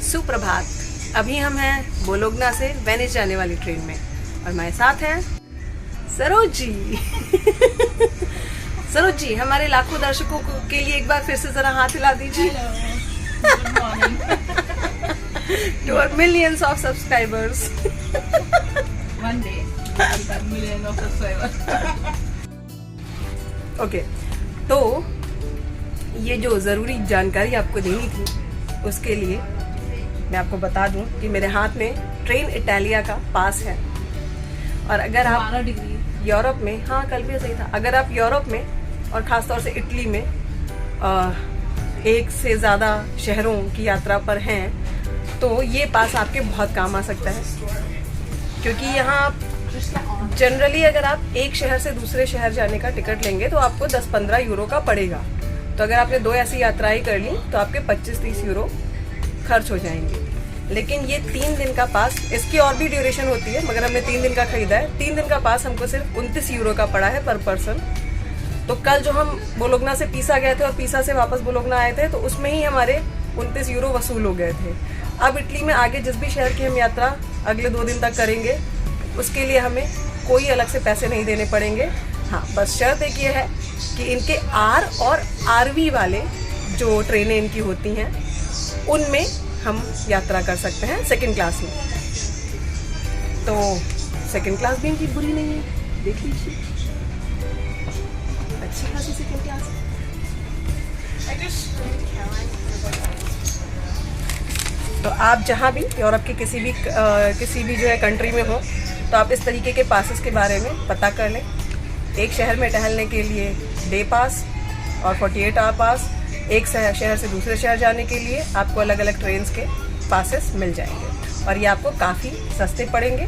सुप्रभात। अभी हम हैं बोलोगना से वेनिस जाने वाली ट्रेन में और हमारे साथ हैं सरोज जी। सरोज जी, हमारे लाखों दर्शकों के लिए एक बार फिर से जरा हाथ हिला दीजिए। To our millions of subscribers. One day, million of subscribers. Okay, तो ये जो ज़रूरी जानकारी आपको देनी थी उसके लिए मैं आपको बता दूं कि मेरे हाथ में ट्रेन इटालिया का पास है। और अगर आप 12 डिग्री यूरोप में, हाँ कल भी सही था, अगर आप यूरोप में और ख़ासतौर से इटली में एक से ज़्यादा शहरों की यात्रा पर हैं तो ये पास आपके बहुत काम आ सकता है। क्योंकि यहाँ आप जनरली अगर आप एक शहर से दूसरे शहर जाने का टिकट लेंगे तो आपको 10-15 यूरो का पड़ेगा। तो अगर आपने 2 ऐसी यात्राएं कर ली तो आपके 25-30 यूरो खर्च हो जाएंगे। लेकिन ये 3 दिन का पास, इसकी और भी ड्यूरेशन होती है मगर हमने 3 दिन का खरीदा है। 3 दिन का पास हमको सिर्फ 29 यूरो का पड़ा है पर पर्सन। तो कल जो हम बोलोगना से पीसा गए थे और पीसा से वापस बोलोगना आए थे तो उसमें ही हमारे 29 यूरो वसूल हो गए थे। अब इटली में आगे जिस भी शहर की हम यात्रा अगले 2 दिन तक करेंगे उसके लिए हमें कोई अलग से पैसे नहीं देने पड़ेंगे। हाँ, बस शर्त एक ये है कि इनके आर और आरवी वाले जो ट्रेनें इनकी होती हैं उनमें हम यात्रा कर सकते हैं सेकंड क्लास में। तो सेकंड क्लास भी इनकी बुरी नहीं है, देख लीजिए, अच्छी खासी सेकंड क्लास है। तो आप जहाँ भी यूरोप के किसी भी जो है कंट्री में हो तो आप इस तरीके के पासेस के बारे में पता कर लें। एक शहर में टहलने के लिए डे पास और 48 आवर पास, एक शहर से दूसरे शहर जाने के लिए आपको अलग अलग ट्रेन्स के पासेस मिल जाएंगे और ये आपको काफ़ी सस्ते पड़ेंगे,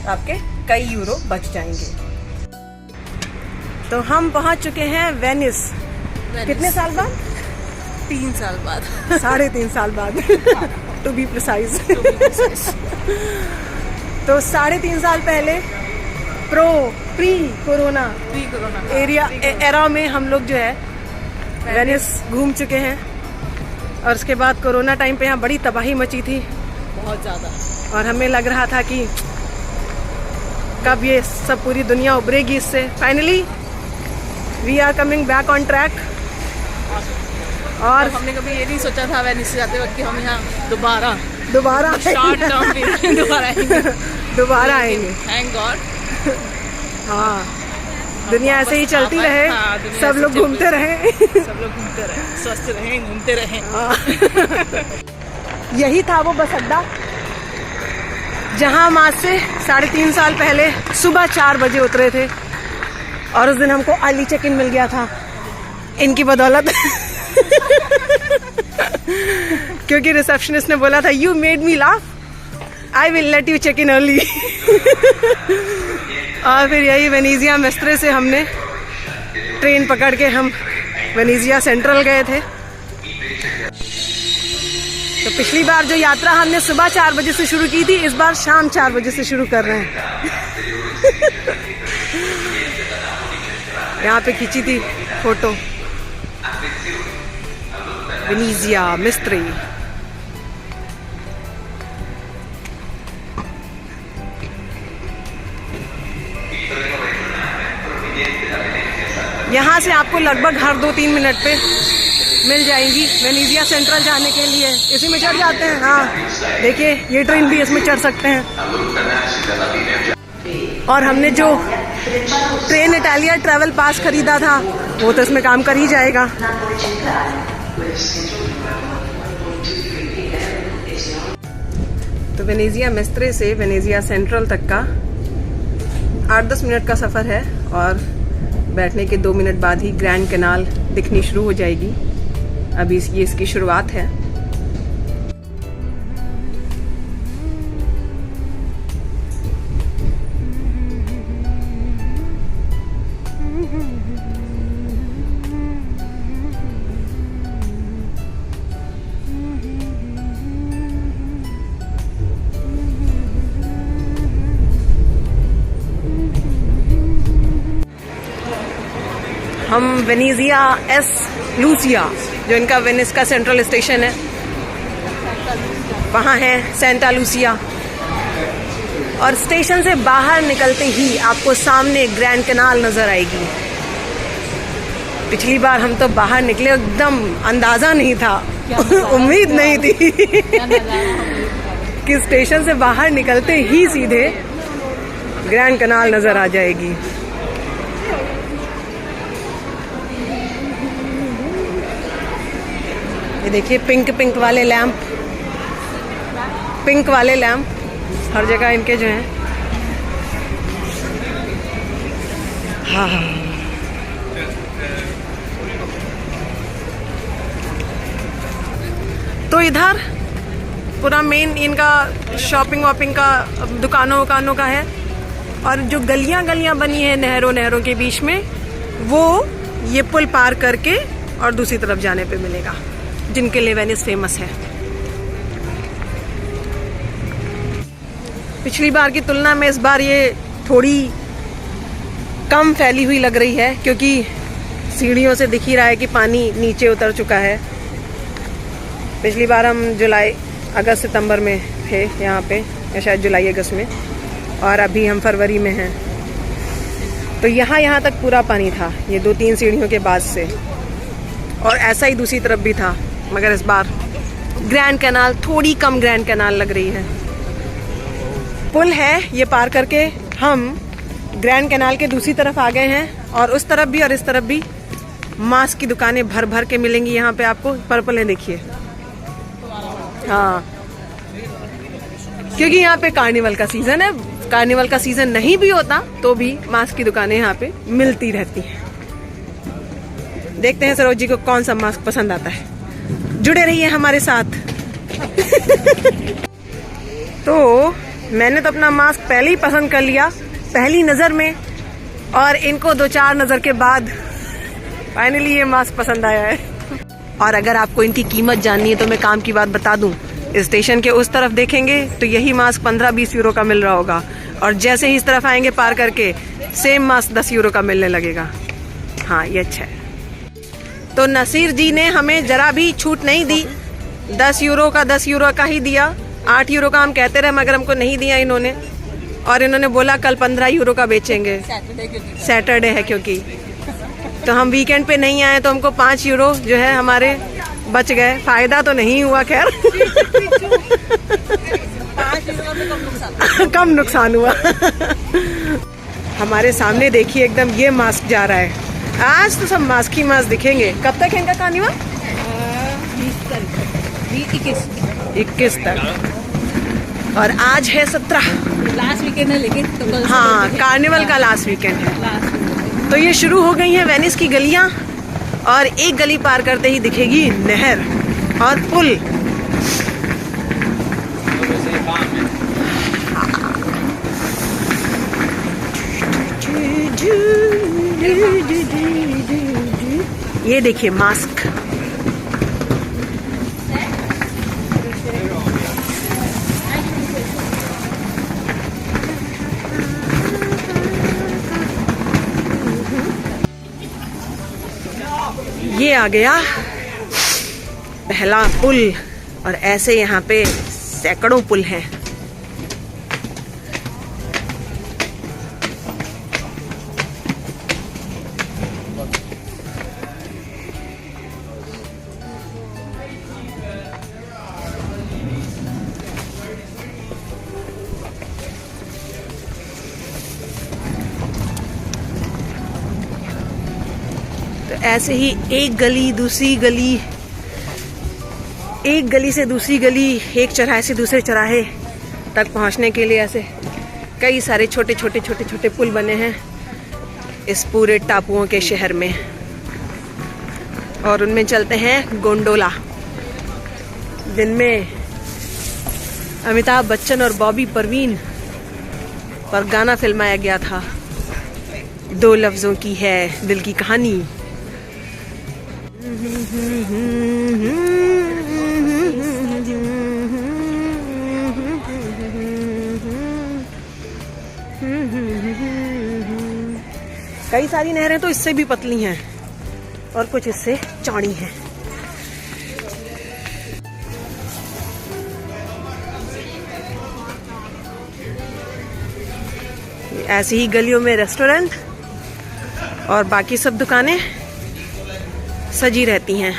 आपके कई यूरो बच जाएंगे। तो हम पहुंच चुके हैं वेनिस। कितने साल बाद? 3 साल बाद। 3.5 साल बाद टू बी प्रिसाइज। तो 3.5 साल पहले प्री कोरोना एरा में हम लोग जो है वेनिस घूम चुके हैं। और उसके बाद कोरोना टाइम पे यहाँ बड़ी तबाही मची थी, बहुत ज़्यादा। और हमें लग रहा था कि कब ये सब पूरी दुनिया उभरेगी इससे। Finally we are coming back on track. और हमने कभी ये नहीं सोचा था वेनिस से जाते वक्त कि हम यहाँ दोबारा दोबारा आएंगे। Thank God. हाँ, दुनिया ऐसे ही चलती रहे। हाँ, सब लोग घूमते रहे। स्वस्थ रहे, घूमते रहे। यही था वो बस अड्डा जहाँ हम आज से 3.5 साल पहले सुबह 4 बजे उतरे थे और उस दिन हमको अर्ली चेक इन मिल गया था इनकी बदौलत। क्योंकि रिसेप्शनिस्ट ने बोला था you made me laugh, I will let you check in early. और फिर यही वेनेजिया मेस्त्रे से हमने ट्रेन पकड़ के हम वेनेजिया सेंट्रल गए थे। तो पिछली बार जो यात्रा हमने सुबह 4 बजे से शुरू की थी, इस बार शाम 4 बजे से शुरू कर रहे हैं। यहाँ पे खींची थी फोटो वेनेजिया मेस्त्रे। यहाँ से आपको लगभग हर 2-3 मिनट पे मिल जाएंगी वेनेजिया सेंट्रल जाने के लिए। इसी में चढ़ जाते हैं। हाँ देखिए, ये ट्रेन भी इसमें चढ़ सकते हैं। और हमने जो ट्रेन इटालिया ट्रैवल पास खरीदा था वो तो इसमें काम कर ही जाएगा। तो वेनेजिया मेस्त्रे से वेनेजिया सेंट्रल तक का 8-10 मिनट का सफ़र है और बैठने के 2 मिनट बाद ही ग्रैंड कैनाल दिखनी शुरू हो जाएगी। अभी ये इसकी शुरुआत है। हम वेनेजिया एस लूसिया, जो इनका वेनिस का सेंट्रल स्टेशन है, वहाँ है सेंटा लूसिया। और स्टेशन से बाहर निकलते ही आपको सामने ग्रैंड कैनाल नजर आएगी। पिछली बार हम तो बाहर निकले एकदम अंदाजा नहीं था, उम्मीद नहीं थी कि स्टेशन से बाहर निकलते ही सीधे ग्रैंड कैनाल नजर आ जाएगी। ये देखिए पिंक वाले लैंप, पिंक वाले लैंप हर जगह इनके जो हैं। हाँ, तो इधर पूरा मेन इनका शॉपिंग वॉपिंग का दुकानों का है। और जो गलियां बनी है नहरों के बीच में, वो ये पुल पार करके और दूसरी तरफ जाने पे मिलेगा, जिनके लिए वेनिस फेमस है। पिछली बार की तुलना में इस बार ये थोड़ी कम फैली हुई लग रही है, क्योंकि सीढ़ियों से दिख ही रहा है कि पानी नीचे उतर चुका है। पिछली बार हम जुलाई अगस्त सितंबर में थे यहाँ पे, या शायद जुलाई अगस्त में, और अभी हम फरवरी में हैं। तो यहाँ तक पूरा पानी था, ये 2-3 सीढ़ियों के बाद से, और ऐसा ही दूसरी तरफ भी था। मगर इस बार ग्रैंड कैनाल, थोड़ी कम ग्रैंड कैनाल लग रही है। पुल है, ये पार करके हम ग्रैंड कैनाल के दूसरी तरफ आ गए हैं। और उस तरफ भी और इस तरफ भी मास्क की दुकानें भर के मिलेंगी यहाँ पे आपको। पर्पल है, देखिए। हाँ, क्योंकि यहाँ पे कार्निवल का सीजन है। कार्निवल का सीजन नहीं भी होता तो भी मास्क की दुकानें यहाँ पे मिलती रहती हैं। देखते हैं सरोज जी को कौन सा मास्क पसंद आता है। जुड़े रहिए हमारे साथ। तो मैंने तो अपना मास्क पहले ही पसंद कर लिया, पहली नजर में, और इनको 2-4 नजर के बाद फाइनली ये मास्क पसंद आया है। और अगर आपको इनकी कीमत जाननी है तो मैं काम की बात बता दूं, स्टेशन के उस तरफ देखेंगे तो यही मास्क 15-20 यूरो का मिल रहा होगा, और जैसे ही इस तरफ आएंगे पार करके सेम मास्क 10 यूरो का मिलने लगेगा। हाँ, ये अच्छा है। तो नसीर जी ने हमें जरा भी छूट नहीं दी, 10 यूरो का 10 यूरो का ही दिया। 8 यूरो का हम कहते रहे मगर हमको नहीं दिया इन्होंने। और इन्होंने बोला कल 15 यूरो का बेचेंगे, सैटरडे है क्योंकि। तो हम वीकेंड पे नहीं आए तो हमको 5 यूरो जो है हमारे बच गए। फायदा तो नहीं हुआ, खैर कम नुकसान हुआ। हमारे सामने देखिए एकदम ये मास्क जा रहा है। आज तो सब मास्क ही मास्क दिखेंगे। कब तक है इनका कार्निवल? 21 तक। और आज है 17, लास्ट वीकेंड है, लेकिन तो हाँ, कार्निवल का लास्ट वीकेंड है। तो ये शुरू हो गई हैं वेनिस की गलियां, और एक गली पार करते ही दिखेगी नहर और पुल। ये देखिए मास्क। ये आ गया पहला पुल, और ऐसे यहाँ पे सैकड़ों पुल हैं। ऐसे ही एक गली दूसरी गली, एक गली से दूसरी गली, एक चौराहे से दूसरे चौराहे तक पहुंचने के लिए ऐसे कई सारे छोटे छोटे पुल बने हैं इस पूरे टापुओं के शहर में। और उनमें चलते हैं गोंडोला, जिनमें अमिताभ बच्चन और बॉबी परवीन पर गाना फिल्माया गया था, 2 लफ्जों की है दिल की कहानी। कई सारी नहरें तो इससे भी पतली हैं और कुछ इससे चौड़ी हैं। ऐसी ही गलियों में रेस्टोरेंट और बाकी सब दुकानें सजी रहती हैं।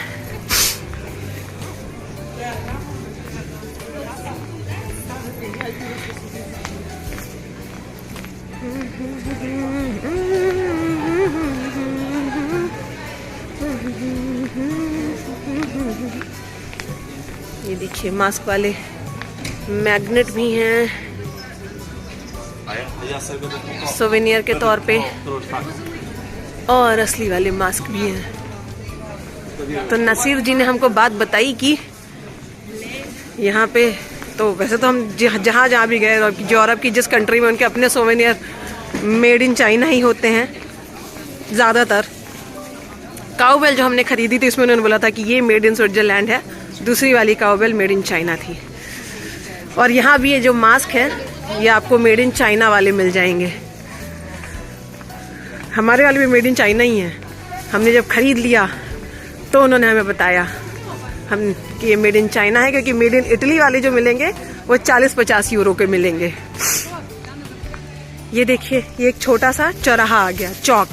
ये देखिए मास्क वाले मैग्नेट भी हैं सोवेनियर के तौर पे, और असली वाले मास्क भी हैं। तो नसीर जी ने हमको बात बताई कि यहाँ पे तो वैसे तो हम जहाँ जहाँ भी गए, यूरोप की जिस कंट्री में, उनके अपने सोवेनियर मेड इन चाइना ही होते हैं ज़्यादातर। काउबेल जो हमने खरीदी थी इसमें उन्होंने बोला था कि ये मेड इन स्विट्जरलैंड है, दूसरी वाली काउबेल मेड इन चाइना थी। और यहाँ भी ये जो मास्क है ये आपको मेड इन चाइना वाले मिल जाएंगे। हमारे वाले भी मेड इन चाइना ही है। हमने जब खरीद लिया तो उन्होंने हमें बताया हम कि ये मेड इन चाइना है, क्योंकि मेड इन इटली वाले जो मिलेंगे वो 40-50 यूरो के मिलेंगे। ये देखिए ये एक छोटा सा चौराहा आ गया, चौक।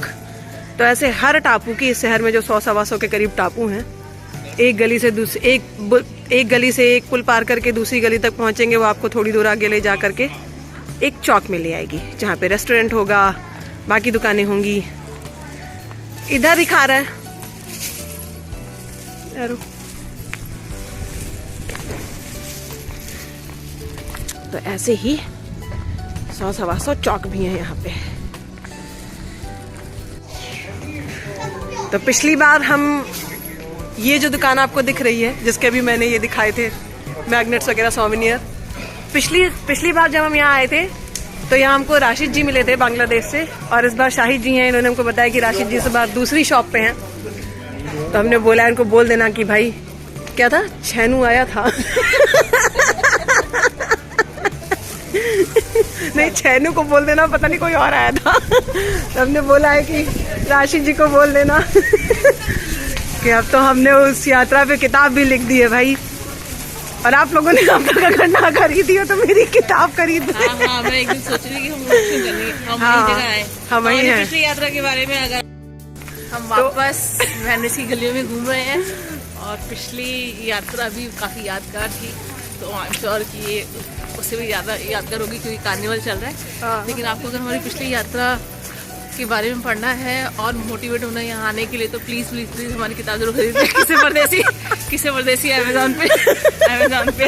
तो ऐसे हर टापू की, इस शहर में जो 100-125 के करीब टापू हैं, एक गली से एक पुल पार करके दूसरी गली तक पहुंचेंगे, वो आपको थोड़ी दूर आगे ले जा करके एक चौक में ले आएगी, जहाँ पे रेस्टोरेंट होगा, बाकी दुकानें होंगी। इधर दिखा रहा है यारो। तो ऐसे ही 100-125 चौक भी हैं यहाँ पे। तो पिछली बार हम ये जो दुकान आपको दिख रही है, जिसके अभी मैंने ये दिखाए थे मैग्नेट्स वगैरह सोवेनियर, पिछली बार जब हम यहाँ आए थे तो यहाँ हमको राशिद जी मिले थे बांग्लादेश से, और इस बार शाहिद जी हैं। इन्होंने हमको बताया कि राशिद जी इस बार दूसरी शॉप पे हैं। तो हमने बोला इनको बोल देना कि भाई क्या था, छैनू आया था नहीं, छैनू को बोल देना, पता नहीं कोई और आया था। तो हमने बोला है कि राशिद जी को बोल देना कि अब तो हमने उस यात्रा पे किताब भी लिख दी है भाई, और आप लोगों ने अब तक अगर ना खरीदी हो तो मेरी किताब खरीद ली। हाँ, मैं एक दिन सोच रही थी कि हम रोशन करेंगे, हम वही जगह आए, हम वही हैं। पिछली यात्रा के बारे में अगर हम वापस वेनिस की गलियों में घूम रहे हैं, और पिछली यात्रा भी काफी यादगार थी, तो आई एम श्योर कि ये उससे भी ज्यादा यादगार होगी, क्योंकि कार्निवल चल रहा है। लेकिन आपको अगर हमारी पिछली यात्रा के बारे में पढ़ना है और मोटिवेट होना है यहाँ आने के लिए, तो प्लीज प्लीज प्लीज हमारी किताब जरूर खरीदें। किसे परदेसी अमेज़न पे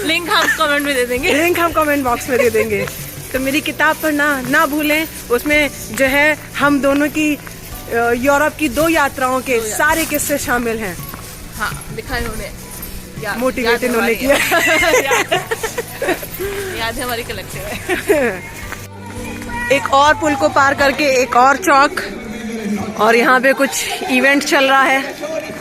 लिंक हम कमेंट में दे देंगे, लिंक हम कमेंट बॉक्स में दे देंगे। तो मेरी किताब पढ़ना ना भूलें, उसमें जो है हम दोनों की यूरोप की 2 यात्राओं के सारे किस्से शामिल हैं। हाँ, लिखा है उन्होंने, मोटिवेट इन्होंने किया। याद है हमारी कलेक्टिव है। एक और पुल को पार करके एक और चौक, और यहाँ पे कुछ इवेंट चल रहा है। सॉरी।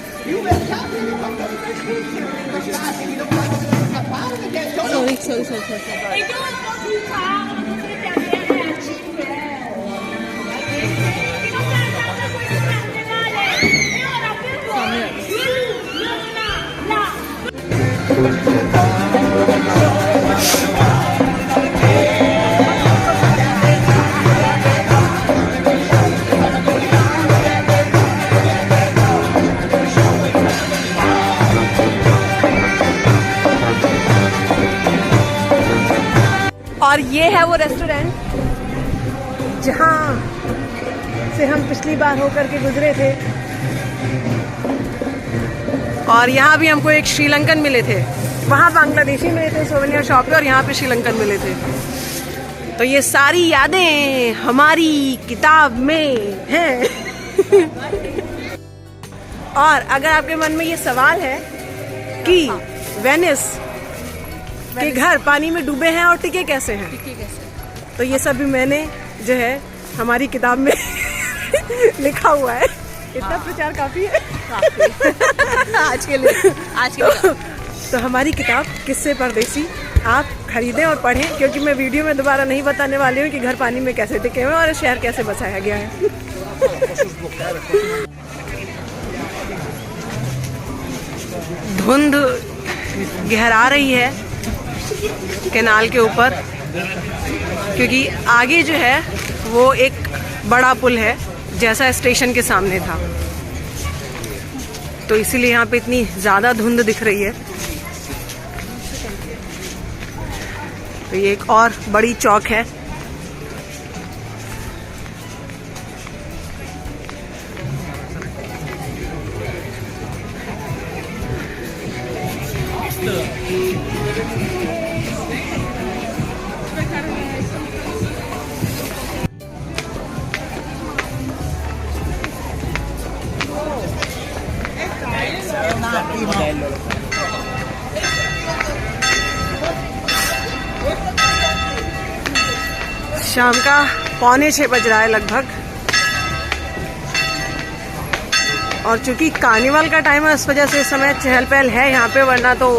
और ये है वो रेस्टोरेंट जहाँ से हम पिछली बार होकर के गुजरे थे, और यहाँ भी हमको एक श्रीलंकन मिले थे। वहाँ बांग्लादेशी मिले थे सोवेनियर शॉप पे, और यहाँ पे श्रीलंकन मिले थे। तो ये सारी यादें हमारी किताब में हैं। और अगर आपके मन में ये सवाल है कि वेनिस के घर पानी में डूबे हैं और टिके कैसे हैं, तो ये सब भी मैंने जो है हमारी किताब में लिखा हुआ है। इतना प्रचार काफी है आज के लिए। तो हमारी किताब किस्से परदेसी आप खरीदें और पढ़ें, क्योंकि मैं वीडियो में दोबारा नहीं बताने वाली हूँ कि घर पानी में कैसे टिके हुए और शहर कैसे बसाया गया है। धुंध गहरा रही है कैनाल के ऊपर, क्योंकि आगे जो है वो एक बड़ा पुल है जैसा स्टेशन के सामने था, तो इसीलिए यहाँ पे इतनी ज़्यादा धुंध दिख रही है। तो ये एक और बड़ी चौक है। शाम का 5:45 बज रहा है लगभग, और चूंकि कार्निवल का टाइम है उस वजह से इस समय चहल पहल है यहाँ पे, वरना तो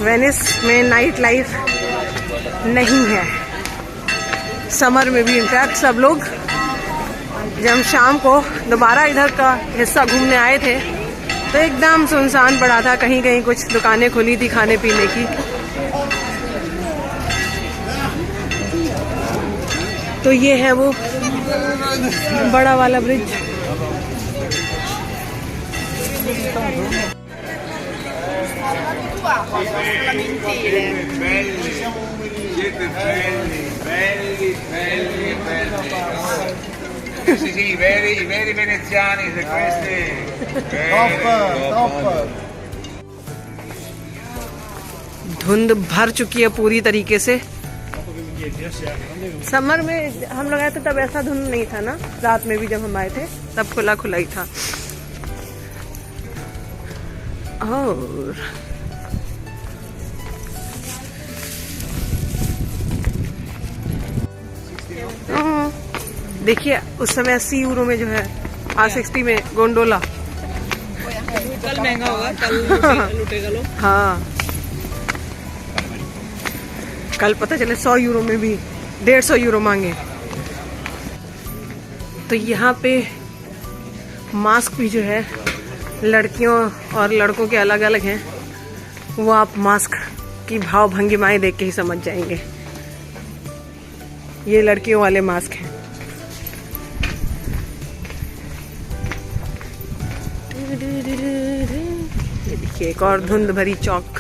वेनिस में नाइट लाइफ नहीं है। समर में भी इनफैक्ट सब लोग जब हम शाम को दोबारा इधर का हिस्सा घूमने आए थे तो एकदम सुनसान पड़ा था, कहीं कहीं कुछ दुकानें खुली थी खाने पीने की। तो ये है वो बड़ा वाला bridge. Sì, i veri veneziani, se questi top. धुंध भर चुकी है पूरी तरीके से। समर में हम लोग आए थे तब ऐसा धुंध नहीं था ना, रात में भी जब हम आए थे तब खुला खुला ही था। और देखिए उस समय 80 यूरो में जो है, आज 60 में गोंडोला। कल महंगा होगा, कल लुटेगा लोग। हाँ, कल पता चले 100 यूरो में भी 150 यूरो मांगे। तो यहाँ पे मास्क भी जो है लड़कियों और लड़कों के अलग अलग हैं, वो आप मास्क की भाव भंगिमाएं देख के ही समझ जाएंगे। ये लड़कियों वाले मास्क हैं। ये देखिए एक और धुंध भरी चौक।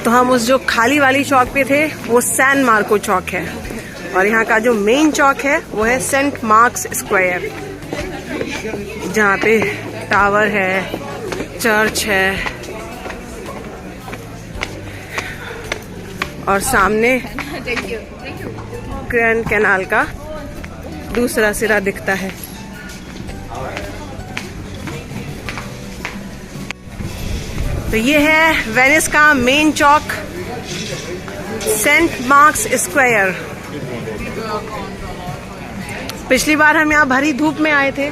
तो हम उस जो खाली वाली चौक पे थे वो सैन मार्को चौक है, और यहाँ का जो मेन चौक है वो है सेंट मार्क्स स्क्वायर, जहाँ पे टावर है, चर्च है, और सामने ग्रैंड कैनाल का दूसरा सिरा दिखता है। तो ये है वेनिस का मेन चौक, सेंट मार्क्स स्क्वायर। पिछली बार हम यहाँ भरी धूप में आए थे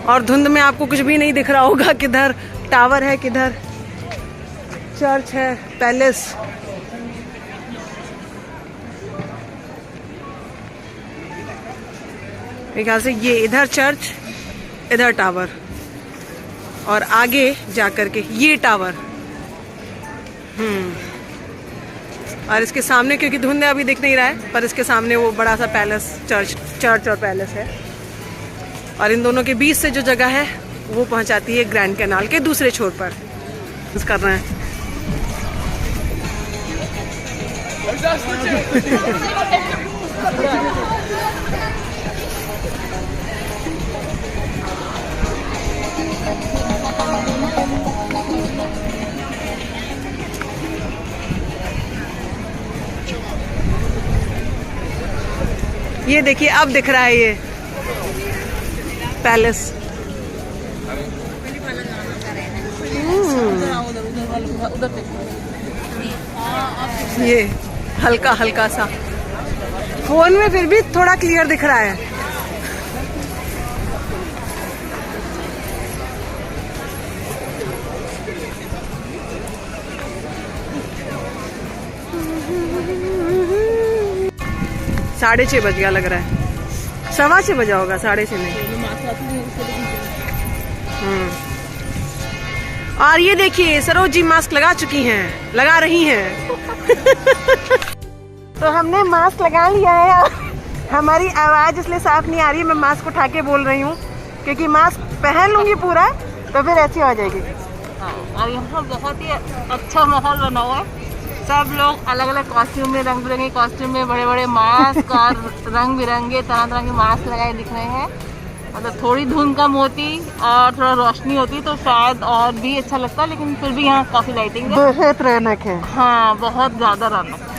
और धुंध में आपको कुछ भी नहीं दिख रहा होगा, किधर टावर है, किधर चर्च है, पैलेस। मेरे ख्याल से ये इधर चर्च, इधर टावर, और आगे जाकर के ये टावर। और इसके सामने, क्योंकि धुंध अभी दिख नहीं रहा है, पर इसके सामने वो बड़ा सा पैलेस, चर्च और पैलेस है। और इन दोनों के बीच से जो जगह है वो पहुंचाती है ग्रैंड कैनाल के दूसरे छोर पर। कर रहे हैं ये देखिए अब दिख रहा है ये पैलेस। ये हल्का हल्का सा फोन में फिर भी थोड़ा क्लियर दिख रहा है। 6:30 बज गया लग रहा है, 6:15 बजा होगा, 6:30 नहीं। और ये देखिए सरोज जी मास्क लगा चुकी हैं, लगा रही हैं। तो हमने मास्क लगा लिया है। हमारी आवाज इसलिए साफ नहीं आ रही है, मैं मास्क उठा के बोल रही हूँ, क्योंकि मास्क पहन लूंगी पूरा तो फिर ऐसी हो जाएगी। और यहाँ बहुत ही अच्छा माहौल बना हुआ है, सब लोग अलग अलग कॉस्ट्यूम में, रंग बिरंगे कॉस्ट्यूम में, बड़े बड़े मास्क और रंग बिरंगे तरह तरह के मास्क लगाए दिख रहे हैं। मतलब थोड़ी धुंध कम होती और थोड़ा रोशनी होती तो शायद और भी अच्छा लगता, लेकिन फिर भी यहाँ काफी लाइटिंग है, बहुत रौनक है। हाँ बहुत ज्यादा रौनक है।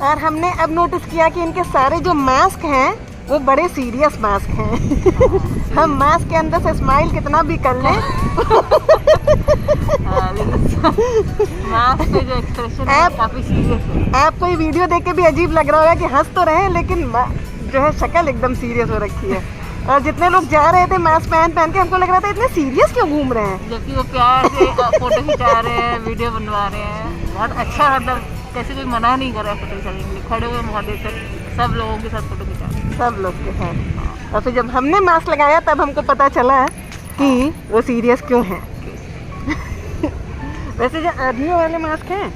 और हमने अब नोटिस किया कि इनके सारे जो मास्क हैं वो बड़े सीरियस मास्क हैं। हम मास्क के अंदर से स्माइल कितना भी कर लें, मास्क पे जो एक्सप्रेशन है काफी सीरियस है। आपको ये वीडियो देख के भी अजीब लग रहा होगा कि हंस तो रहे हैं लेकिन जो है शक्ल एकदम सीरियस हो रखी है। और जितने लोग जा रहे थे मास्क पहन के, हमको लग रहा था इतने सीरियस क्यों घूम रहे हैं, जबकि वो प्यार से फोटो खिंचा रहे हैं, वीडियो बनवा रहे हैं। बहुत अच्छा, मतलब कैसे कोई मना नहीं कर रहा है फोटो खिंचाने के लिए, खड़े हुए वहाँ देख सब लोगों के साथ फोटो खिंचा रहे हैं, सब लोग के साथ। और फिर जब हमने मास्क लगाया तब हमको पता चला कि वो सीरियस क्यों है। वैसे जो आदमियों वाले मास्क हैं,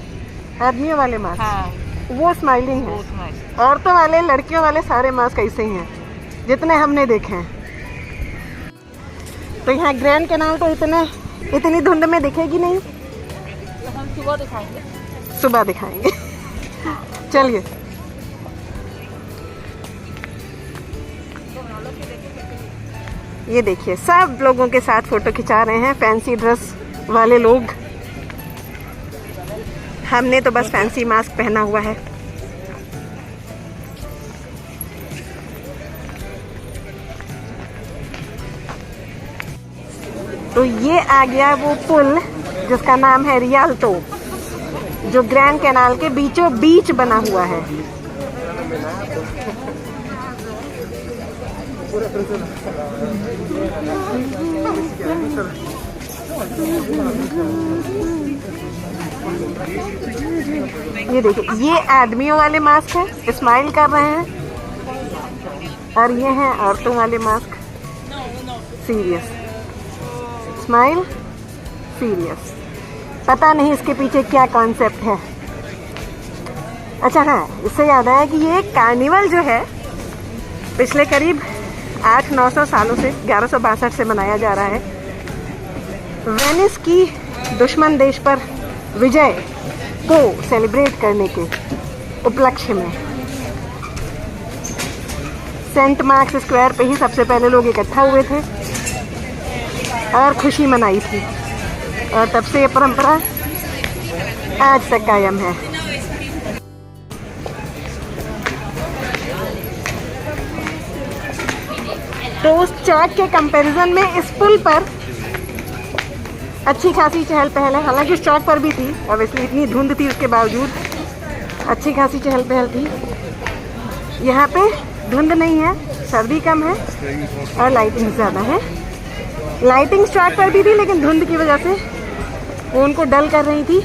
आदमियों वाले मास्क, हाँ वो स्माइलिंग है। बहुत नाइस। औरतों वाले, लड़कियों वाले सारे मास्क ऐसे ही हैं जितने हमने देखे हैं। तो यहाँ ग्रैंड कैनाल तो इतनी धुंध में दिखेगी नहीं, तो हम सुबह दिखाएंगे, सुबह दिखाएंगे। चलिए। ये देखिए सब लोगों के साथ फोटो खिंचा रहे हैं, फैंसी ड्रेस वाले लोग। हमने तो बस फैंसी मास्क पहना हुआ है। तो ये आ गया वो पुल जिसका नाम है रियाल्तो, जो ग्रैंड कैनाल के बीचों बीच बना हुआ है। ये देखिए, ये आदमियों वाले मास्क है, स्माइल कर रहे हैं, और ये हैं औरतों वाले मास्क, सीरियस स्माइल, सीरियस। पता नहीं इसके पीछे क्या कॉन्सेप्ट है। अच्छा हाँ, इससे याद आया कि ये कार्निवल जो है पिछले करीब 800-900 सालों से 1162 से मनाया जा रहा है। वेनिस की दुश्मन देश पर विजय को सेलिब्रेट करने के उपलक्ष्य में सेंट मार्क्स स्क्वायर पे ही सबसे पहले लोग इकट्ठा हुए थे और खुशी मनाई थी, और तब से ये परंपरा आज तक कायम है। तो उस चौक के कंपैरिजन में इस पुल पर अच्छी खासी चहल पहल है। हालांकि उस चौक पर भी थी, ऑब्वियसली इतनी धुंध थी उसके बावजूद अच्छी खासी चहल पहल थी। यहाँ पे धुंध नहीं है, सर्दी कम है और लाइटिंग ज़्यादा है। लाइटिंग चौक पर भी थी लेकिन धुंध की वजह से वो उनको डल कर रही थी।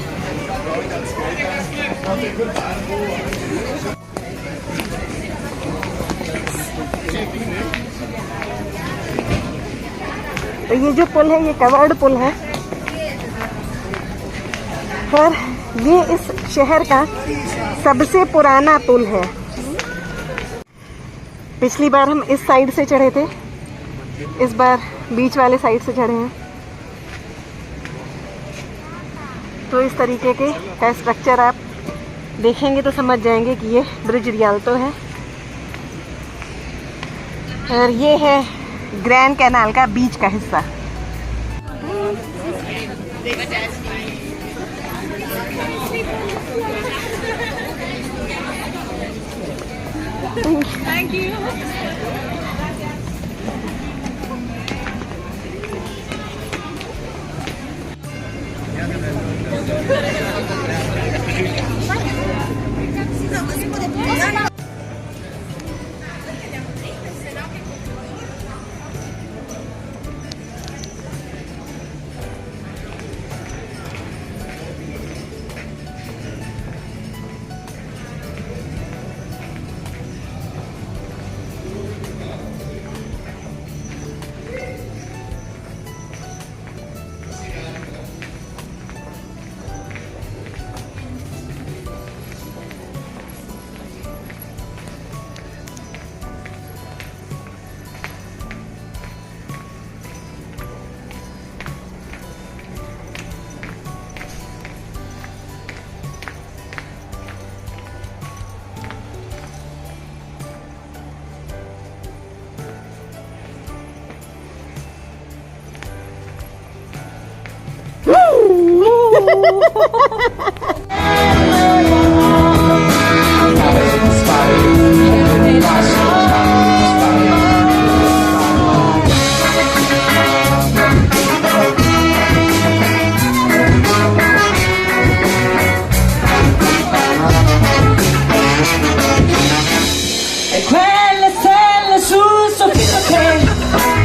तो ये जो पुल है ये कवर्ड पुल है, और ये इस शहर का सबसे पुराना पुल है। पिछली बार हम इस साइड से चढ़े थे, इस बार बीच वाले साइड से चढ़े हैं। तो इस तरीके के का स्ट्रक्चर आप देखेंगे तो समझ जाएंगे कि ये ब्रिज रियाल्तो है, और ये है ग्रैंड कैनाल का बीच का हिस्सा। Thank you. E quelle stelle sul soffitto che